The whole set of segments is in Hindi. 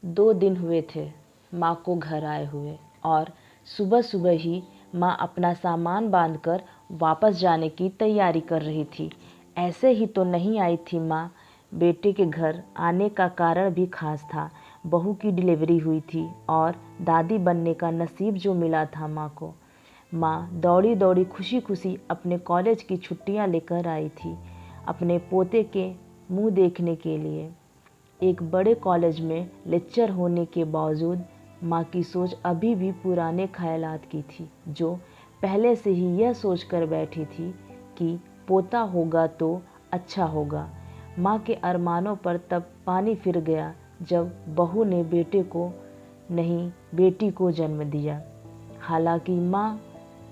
2 दिन हुए थे माँ को घर आए हुए और सुबह सुबह ही माँ अपना सामान बांधकर वापस जाने की तैयारी कर रही थी। ऐसे ही तो नहीं आई थी माँ, बेटे के घर आने का कारण भी खास था। बहू की डिलीवरी हुई थी और दादी बनने का नसीब जो मिला था माँ को। माँ दौड़ी दौड़ी खुशी खुशी अपने कॉलेज की छुट्टियाँ लेकर आई थी अपने पोते के मुंह देखने के लिए। एक बड़े कॉलेज में लेक्चर होने के बावजूद माँ की सोच अभी भी पुराने ख्यालात की थी, जो पहले से ही यह सोच कर बैठी थी कि पोता होगा तो अच्छा होगा। माँ के अरमानों पर तब पानी फिर गया जब बहू ने बेटे को नहीं बेटी को जन्म दिया। हालांकि माँ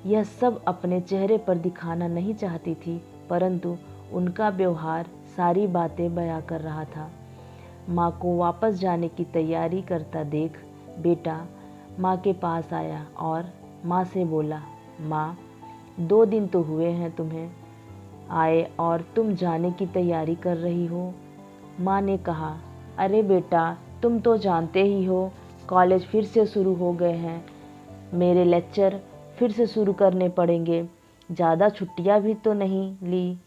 यह सब अपने चेहरे पर दिखाना नहीं चाहती थी, परंतु उनका व्यवहार सारी बातें बयां कर रहा था। माँ को वापस जाने की तैयारी करता देख बेटा माँ के पास आया और माँ से बोला, माँ 2 दिन तो हुए हैं तुम्हें आए और तुम जाने की तैयारी कर रही हो। माँ ने कहा, अरे बेटा तुम तो जानते ही हो कॉलेज फिर से शुरू हो गए हैं, मेरे लेक्चर फिर से शुरू करने पड़ेंगे, ज़्यादा छुट्टियाँ भी तो नहीं ली,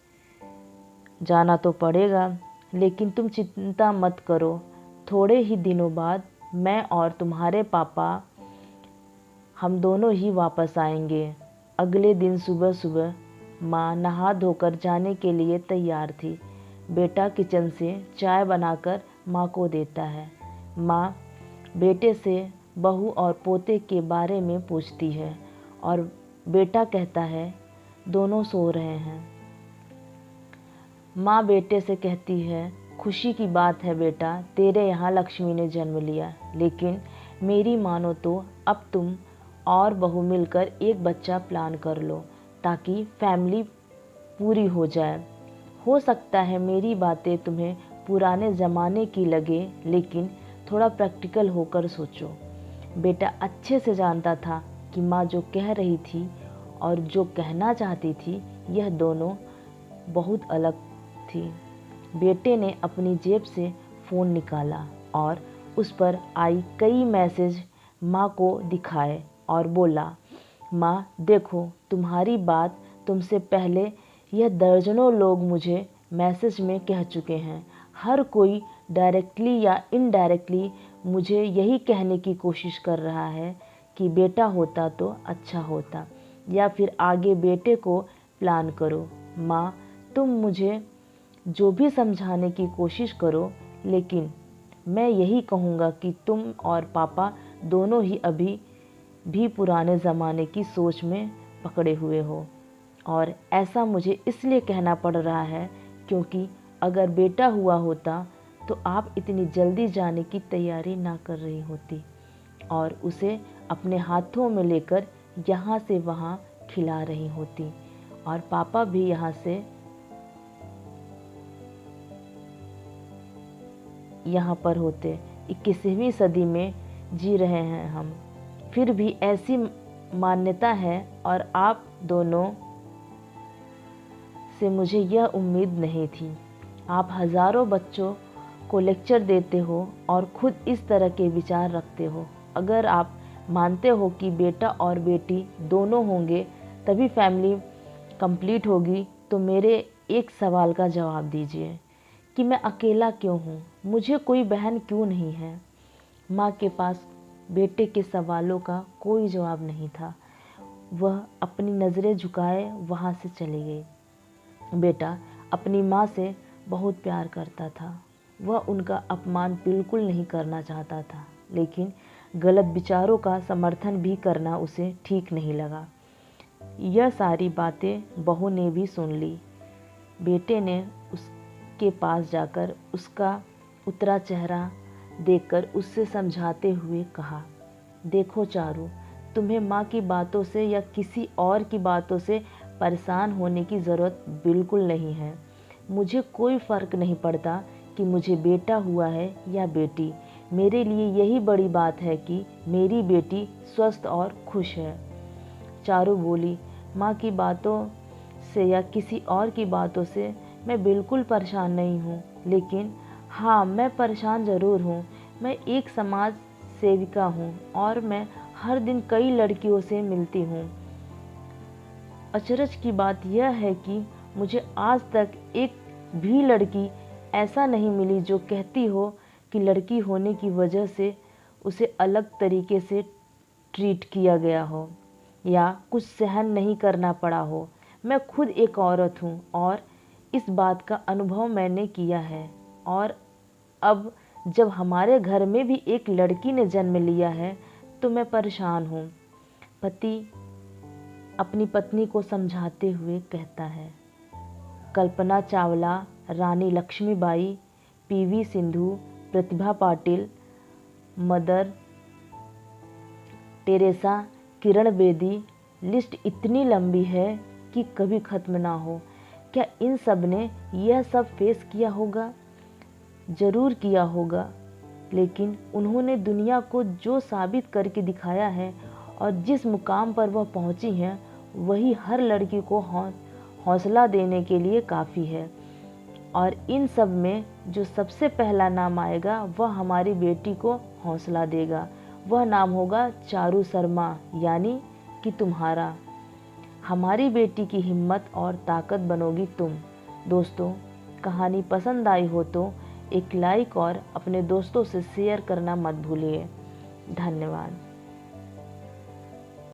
जाना तो पड़ेगा। लेकिन तुम चिंता मत करो, थोड़े ही दिनों बाद मैं और तुम्हारे पापा हम दोनों ही वापस आएंगे। अगले दिन सुबह सुबह माँ नहा धोकर जाने के लिए तैयार थी। बेटा किचन से चाय बनाकर माँ को देता है। माँ बेटे से बहू और पोते के बारे में पूछती है और बेटा कहता है दोनों सो रहे हैं। माँ बेटे से कहती है, खुशी की बात है बेटा, तेरे यहाँ लक्ष्मी ने जन्म लिया, लेकिन मेरी मानो तो अब तुम और बहू मिलकर एक बच्चा प्लान कर लो ताकि फैमिली पूरी हो जाए। हो सकता है मेरी बातें तुम्हें पुराने ज़माने की लगे, लेकिन थोड़ा प्रैक्टिकल होकर सोचो। बेटा अच्छे से जानता था कि माँ जो कह रही थी और जो कहना चाहती थी यह दोनों बहुत अलग थी। बेटे ने अपनी जेब से फ़ोन निकाला और उस पर आई कई मैसेज माँ को दिखाए और बोला, माँ देखो तुम्हारी बात तुमसे पहले यह दर्जनों लोग मुझे मैसेज में कह चुके हैं। हर कोई डायरेक्टली या इनडायरेक्टली मुझे यही कहने की कोशिश कर रहा है कि बेटा होता तो अच्छा होता, या फिर आगे बेटे को प्लान करो। माँ तुम मुझे जो भी समझाने की कोशिश करो, लेकिन मैं यही कहूँगा कि तुम और पापा दोनों ही अभी भी पुराने ज़माने की सोच में पकड़े हुए हो। और ऐसा मुझे इसलिए कहना पड़ रहा है क्योंकि अगर बेटा हुआ होता तो आप इतनी जल्दी जाने की तैयारी ना कर रही होती और उसे अपने हाथों में लेकर यहाँ से वहाँ खिला रही होती, और पापा भी यहाँ से यहाँ पर होते। 21वीं सदी में जी रहे हैं हम, फिर भी ऐसी मान्यता है और आप दोनों से मुझे यह उम्मीद नहीं थी। आप हज़ारों बच्चों को लेक्चर देते हो और खुद इस तरह के विचार रखते हो। अगर आप मानते हो कि बेटा और बेटी दोनों होंगे तभी फैमिली कंप्लीट होगी, तो मेरे एक सवाल का जवाब दीजिए कि मैं अकेला क्यों हूँ, मुझे कोई बहन क्यों नहीं है। माँ के पास बेटे के सवालों का कोई जवाब नहीं था। वह अपनी नज़रें झुकाए वहाँ से चली गई। बेटा अपनी माँ से बहुत प्यार करता था। वह उनका अपमान बिल्कुल नहीं करना चाहता था, लेकिन गलत विचारों का समर्थन भी करना उसे ठीक नहीं लगा। यह सारी बातें बहू ने भी सुन ली। बेटे ने उसके पास जाकर उसका उतरा चेहरा देखकर उससे समझाते हुए कहा, देखो चारू, तुम्हें माँ की बातों से या किसी और की बातों से परेशान होने की ज़रूरत बिल्कुल नहीं है। मुझे कोई फ़र्क नहीं पड़ता कि मुझे बेटा हुआ है या बेटी। मेरे लिए यही बड़ी बात है कि मेरी बेटी स्वस्थ और खुश है। चारू बोली, माँ की बातों से या किसी और की बातों से मैं बिल्कुल परेशान नहीं हूँ, लेकिन हाँ मैं परेशान ज़रूर हूँ। मैं एक समाज सेविका हूँ और मैं हर दिन कई लड़कियों से मिलती हूँ। अचरज की बात यह है कि मुझे आज तक एक भी लड़की ऐसा नहीं मिली जो कहती हो कि लड़की होने की वजह से उसे अलग तरीके से ट्रीट किया गया हो या कुछ सहन नहीं करना पड़ा हो। मैं खुद एक औरत हूँ और इस बात का अनुभव मैंने किया है। और अब जब हमारे घर में भी एक लड़की ने जन्म लिया है तो मैं परेशान हूँ। पति अपनी पत्नी को समझाते हुए कहता है। कल्पना चावला, रानी Lakshmibai, PV Sindhu, Pratibha Patil, mother Teresa, Kiran Bedi, list इतनी लंबी है कि कभी ख़त्म ना हो। क्या इन सब ने यह सब फेस किया होगा? ज़रूर किया होगा, लेकिन उन्होंने दुनिया को जो साबित करके दिखाया है और जिस मुकाम पर वह पहुंची हैं वही हर लड़की को हौसला देने के लिए काफ़ी है। और इन सब में जो सबसे पहला नाम आएगा वह हमारी बेटी को हौसला देगा। वह नाम होगा चारू शर्मा, यानी कि तुम्हारा। हमारी बेटी की हिम्मत और ताकत बनोगी तुम। दोस्तों, कहानी पसंद आई हो तो एक लाइक और अपने दोस्तों से शेयर करना मत भूलिए। धन्यवाद।